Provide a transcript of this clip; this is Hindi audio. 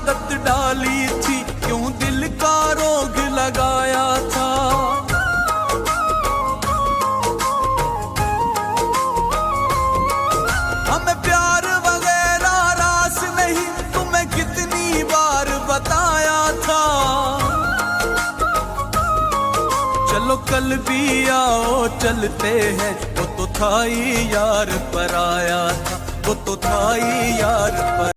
आदत डाली थी, क्यों दिल का रोग लगाया था। हमें प्यार वगैरह रास नहीं, तुम्हें कितनी बार बताया था। चलो कल भी आओ चलते हैं, वो तो था ही यार पराया था, वो तो था ही यार पर